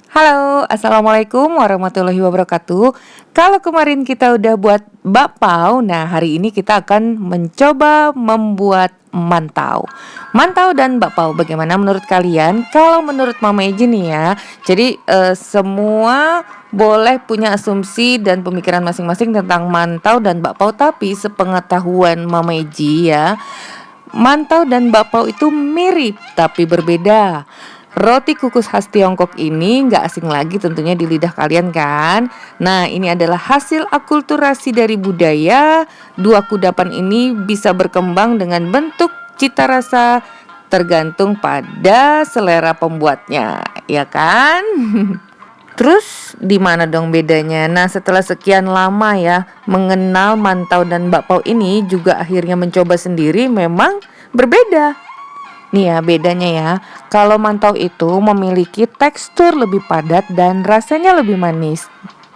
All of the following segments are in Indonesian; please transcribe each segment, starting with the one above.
Halo, assalamualaikum warahmatullahi wabarakatuh. Kalau kemarin kita udah buat bakpao, nah hari ini kita akan mencoba membuat mantau. Mantau dan bakpao, bagaimana menurut kalian? Kalau menurut Mama Eji nih ya, jadi semua boleh punya asumsi dan pemikiran masing-masing tentang mantau dan bakpao, tapi sepengetahuan Mama Eji ya, mantau dan bakpao itu mirip tapi berbeda. Roti kukus khas Tiongkok ini nggak asing lagi tentunya di lidah kalian kan. Nah, ini adalah hasil akulturasi dari budaya. Dua kudapan ini bisa berkembang dengan bentuk, cita rasa tergantung pada selera pembuatnya, ya kan? Terus di mana dong bedanya? Nah, setelah sekian lama ya mengenal mantau dan bakpao ini, juga akhirnya mencoba sendiri, memang berbeda. Nih ya bedanya ya. Kalau mantau itu memiliki tekstur lebih padat dan rasanya lebih manis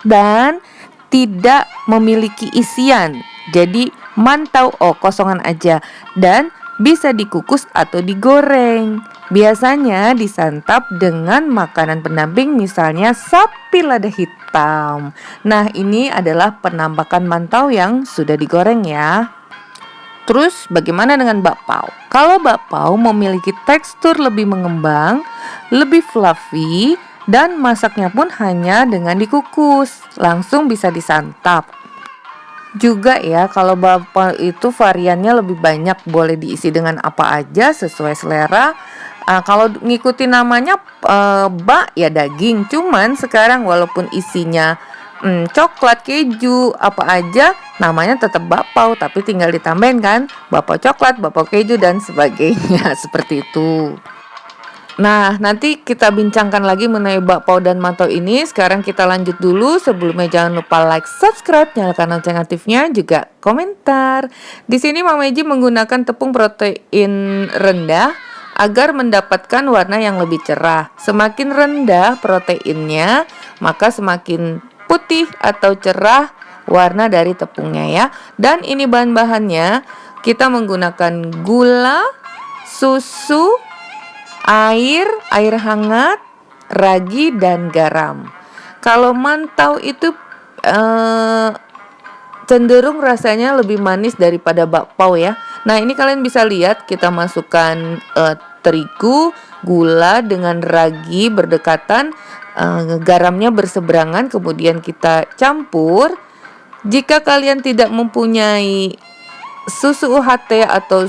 dan tidak memiliki isian. Jadi mantau kosongan aja dan bisa dikukus atau digoreng. Biasanya disantap dengan makanan pendamping, misalnya sapi lada hitam. Nah, ini adalah penampakan mantau yang sudah digoreng ya. Terus bagaimana dengan bakpao? Kalau bakpao memiliki tekstur lebih mengembang, lebih fluffy, dan masaknya pun hanya dengan dikukus, langsung bisa disantap. Juga ya, kalau bakpao itu variannya lebih banyak, boleh diisi dengan apa aja sesuai selera. Kalau ngikutin namanya bak ya daging, cuman sekarang walaupun isinya coklat, keju, apa aja namanya tetap bakpao, tapi tinggal ditambahin kan bakpao coklat, bakpao keju dan sebagainya seperti itu. Nah, nanti kita bincangkan lagi mengenai bakpao dan mantau ini. Sekarang kita lanjut dulu. Sebelumnya jangan lupa like, subscribe, nyalakan lonceng aktifnya, juga komentar. Di sini Mama Eji menggunakan tepung protein rendah agar mendapatkan warna yang lebih cerah. Semakin rendah proteinnya, maka semakin putih atau cerah warna dari tepungnya ya. Dan ini bahan-bahannya, kita menggunakan gula, susu, air hangat, ragi, dan garam. Kalau mantau itu eh, cenderung rasanya lebih manis daripada bakpao ya. Nah, ini kalian bisa lihat, kita masukkan terigu, gula dengan ragi berdekatan, garamnya berseberangan, kemudian kita campur. Jika kalian tidak mempunyai susu UHT atau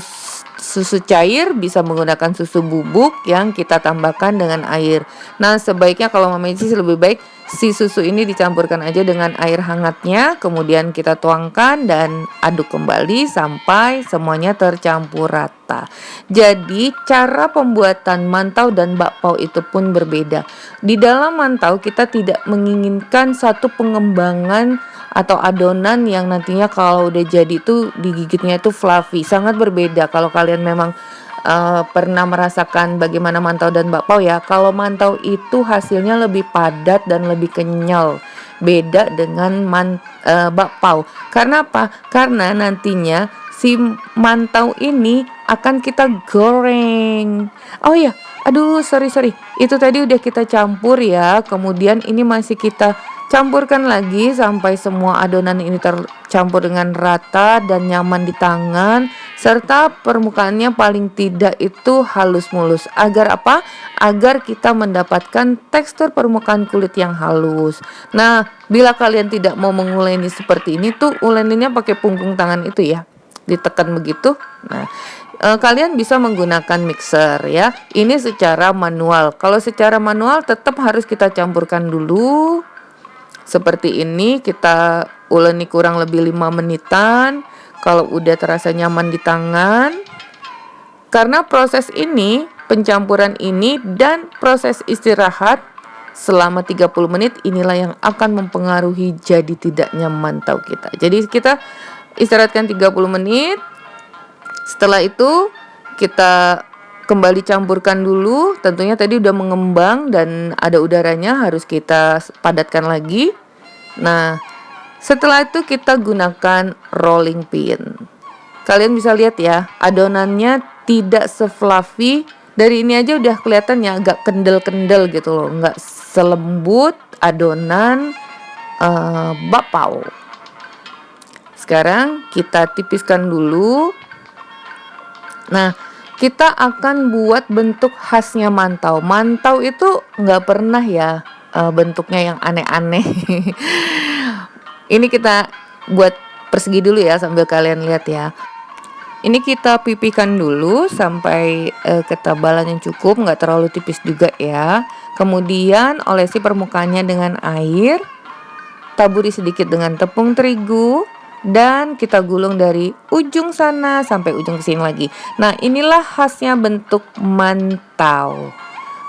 susu cair, bisa menggunakan susu bubuk yang kita tambahkan dengan air. Nah, sebaiknya kalau Mama Eci lebih baik si susu ini dicampurkan aja dengan air hangatnya, kemudian kita tuangkan dan aduk kembali sampai semuanya tercampur rata. Jadi cara pembuatan mantau dan bakpao itu pun berbeda. Di dalam mantau kita tidak menginginkan satu pengembangan atau adonan yang nantinya kalau udah jadi tuh digigitnya itu fluffy. Sangat berbeda kalau kalian memang pernah merasakan bagaimana mantau dan bakpao ya. Kalau mantau itu hasilnya lebih padat dan lebih kenyal, beda dengan bakpao. Karena apa? Karena nantinya si mantau ini akan kita goreng. Oh ya, aduh sorry, itu tadi udah kita campur ya. Kemudian ini masih kita campurkan lagi sampai semua adonan ini tercampur dengan rata dan nyaman di tangan, serta permukaannya paling tidak itu halus mulus. Agar apa? Agar kita mendapatkan tekstur permukaan kulit yang halus. Nah, bila kalian tidak mau menguleni seperti ini tuh, uleninnya pakai punggung tangan itu ya, ditekan begitu. Nah, kalian bisa menggunakan mixer ya. Ini secara manual. Kalau secara manual tetap harus kita campurkan dulu. Seperti ini kita uleni kurang lebih 5 menitan. Kalau udah terasa nyaman di tangan, karena proses ini, pencampuran ini dan proses istirahat selama 30 menit inilah yang akan mempengaruhi jadi tidaknya mantau kita. Jadi kita istirahatkan 30 menit. Setelah itu kita kembali campurkan dulu. Tentunya tadi udah mengembang dan ada udaranya, harus kita padatkan lagi. Nah, setelah itu kita gunakan rolling pin. Kalian bisa lihat ya, adonannya tidak se-fluffy Dari ini aja udah kelihatan ya agak kendel-kendel gitu loh, nggak selembut adonan bakpao. Sekarang kita tipiskan dulu. Nah, kita akan buat bentuk khasnya mantau. Mantau itu nggak pernah ya bentuknya yang aneh-aneh. Ini kita buat persegi dulu ya sambil kalian lihat ya. Ini kita pipihkan dulu sampai ketebalan yang cukup, nggak terlalu tipis juga ya. Kemudian olesi permukaannya dengan air, taburi sedikit dengan tepung terigu, dan kita gulung dari ujung sana sampai ujung sini lagi. Nah, inilah khasnya bentuk mantau.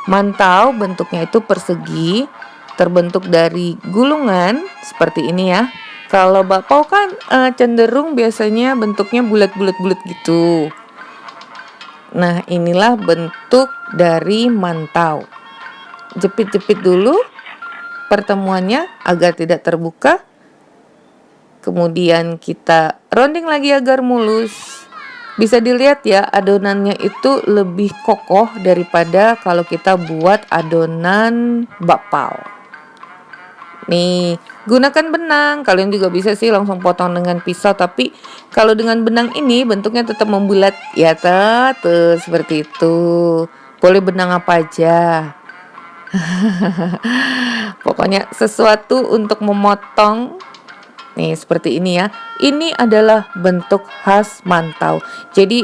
Mantau bentuknya itu persegi, terbentuk dari gulungan seperti ini ya. Kalau bakpao kan cenderung biasanya bentuknya bulat-bulat gitu. Nah, inilah bentuk dari mantau. Jepit-jepit dulu pertemuannya agar tidak terbuka. Kemudian kita rounding lagi agar mulus. Bisa dilihat ya, adonannya itu lebih kokoh daripada kalau kita buat adonan bakpao. Nih, gunakan benang. Kalian juga bisa sih langsung potong dengan pisau, tapi kalau dengan benang ini bentuknya tetap membulat ya tuh seperti itu. Boleh benang apa aja. Pokoknya sesuatu untuk memotong. Nih, seperti ini ya. Ini adalah bentuk khas mantau. Jadi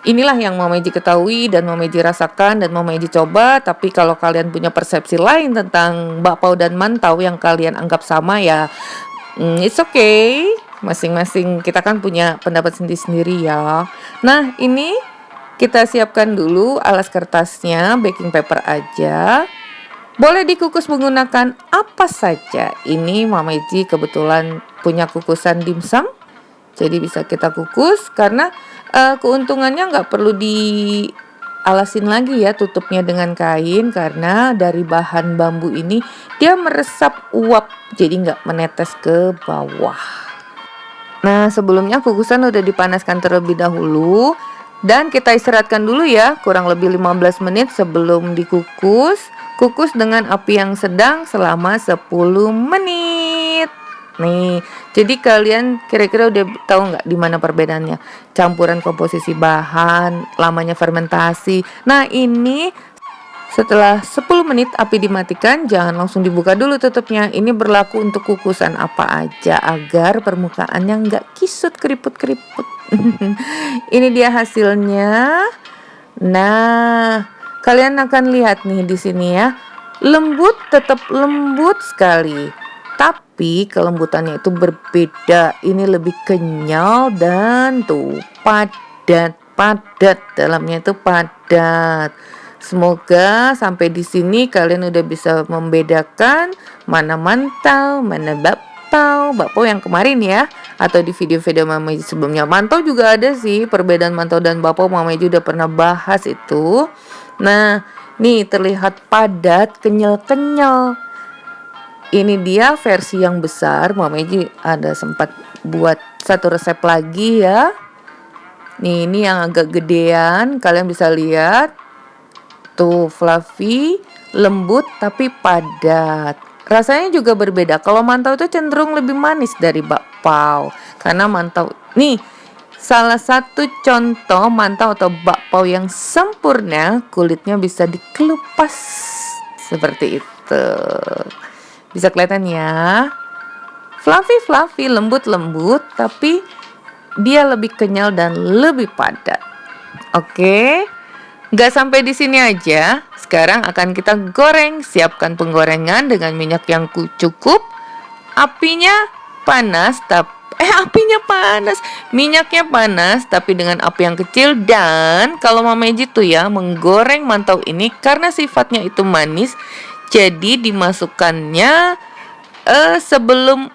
inilah yang Mama Eji ketahui dan Mama Eji rasakan dan Mama Eji coba. Tapi kalau kalian punya persepsi lain tentang bakpao dan mantau yang kalian anggap sama ya, it's okay. Masing-masing kita kan punya pendapat sendiri-sendiri ya. Nah, ini kita siapkan dulu alas kertasnya, baking paper aja. Boleh dikukus menggunakan apa saja. Ini Mama Eji kebetulan punya kukusan dimsum, jadi bisa kita kukus karena keuntungannya nggak perlu dialasin lagi ya tutupnya dengan kain, karena dari bahan bambu ini dia meresap uap, jadi nggak menetes ke bawah. Nah, sebelumnya kukusan udah dipanaskan terlebih dahulu dan kita istirahatkan dulu ya, kurang lebih 15 menit sebelum dikukus. Kukus dengan api yang sedang selama 10 menit. Nih, jadi kalian kira-kira udah tahu nggak di mana perbedaannya? Campuran komposisi bahan, lamanya fermentasi. Nah, ini setelah 10 menit api dimatikan, jangan langsung dibuka dulu tutupnya. Ini berlaku untuk kukusan apa aja agar permukaannya nggak kisut keriput-keriput. Ini dia hasilnya. Nah, kalian akan lihat nih di sini ya. Lembut, tetap lembut sekali. Tapi kelembutannya itu berbeda. Ini lebih kenyal dan tuh padat. Dalamnya itu padat. Semoga sampai di sini kalian udah bisa membedakan mana mantau, mana bakpao. Bakpao yang kemarin ya, atau di video-video Mama Eji sebelumnya. Mantau juga ada sih, perbedaan mantau dan bakpao Mama Eji udah pernah bahas itu. Nah, nih terlihat padat, kenyal-kenyal. Ini dia versi yang besar. Mama Eji ada sempat buat satu resep lagi ya. Nih, ini yang agak gedean. Kalian bisa lihat. Tuh, fluffy, lembut tapi padat. Rasanya juga berbeda. Kalau mantau itu cenderung lebih manis dari bakpao. Karena mantau, nih salah satu contoh mantau atau bakpao yang sempurna, kulitnya bisa dikelupas seperti itu. Bisa kelihatan ya. Fluffy, lembut, tapi dia lebih kenyal dan lebih padat. Oke. Gak sampai di sini aja. Sekarang akan kita goreng. Siapkan penggorengan dengan minyak yang cukup. Apinya panas, minyaknya panas tapi dengan api yang kecil. Dan kalau Mama Eji tuh ya menggoreng mantau ini karena sifatnya itu manis, jadi dimasukkannya sebelum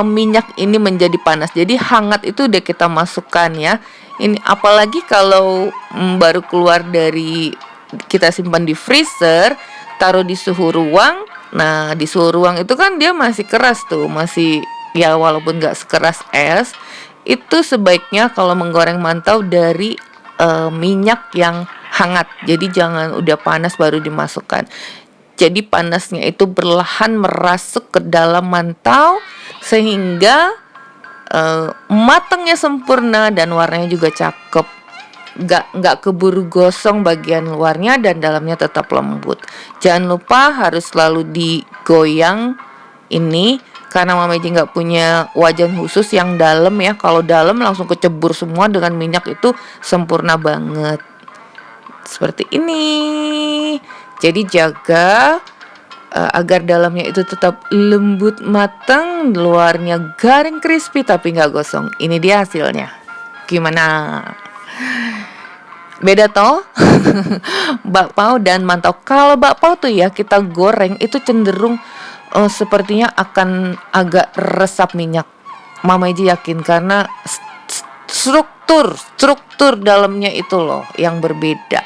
minyak ini menjadi panas. Jadi hangat itu udah kita masukkan ya. Ini apalagi kalau baru keluar dari, kita simpan di freezer, taruh di suhu ruang. Nah, di suhu ruang itu kan dia masih keras tuh, masih ya walaupun gak sekeras es. Itu sebaiknya kalau menggoreng mantau dari minyak yang hangat. Jadi jangan udah panas baru dimasukkan. Jadi panasnya itu perlahan merasuk ke dalam mantau sehingga matangnya sempurna dan warnanya juga cakep. Nggak keburu gosong bagian luarnya dan dalamnya tetap lembut. Jangan lupa harus selalu digoyang ini karena Mama Eji nggak punya wajan khusus yang dalam ya. Kalau dalam langsung kecebur semua dengan minyak itu sempurna banget. Seperti ini. Jadi jaga agar dalamnya itu tetap lembut matang, luarnya garing crispy tapi nggak gosong. Ini dia hasilnya. Gimana? Beda toh bakpao dan mantau. Kalau bakpao tuh ya kita goreng itu cenderung sepertinya akan agak resap minyak. Mama Eji yakin karena struktur dalamnya itu loh yang berbeda.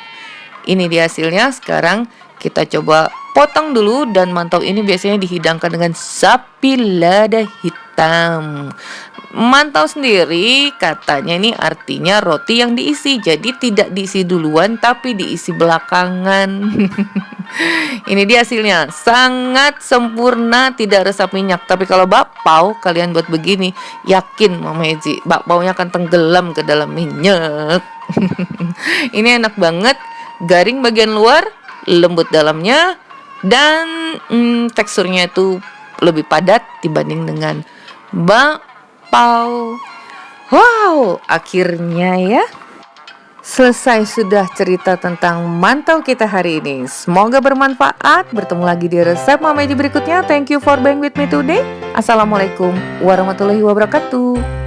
Ini dia hasilnya. Sekarang kita coba potong dulu dan mantau ini biasanya dihidangkan dengan sapi lada hitam. Mantau sendiri katanya ini artinya roti yang diisi. Jadi tidak diisi duluan tapi diisi belakangan. Ini dia hasilnya. Sangat sempurna, tidak resap minyak. Tapi kalau bakpao kalian buat begini, yakin Mama Eji bakpaonya akan tenggelam ke dalam minyak. Ini enak banget. Garing bagian luar, lembut dalamnya, dan teksturnya itu lebih padat dibanding dengan bakpao. Wow, akhirnya ya selesai sudah cerita tentang mantau kita hari ini. Semoga bermanfaat. Bertemu lagi di resep Mama Eji berikutnya. Thank you for being with me today. Assalamualaikum warahmatullahi wabarakatuh.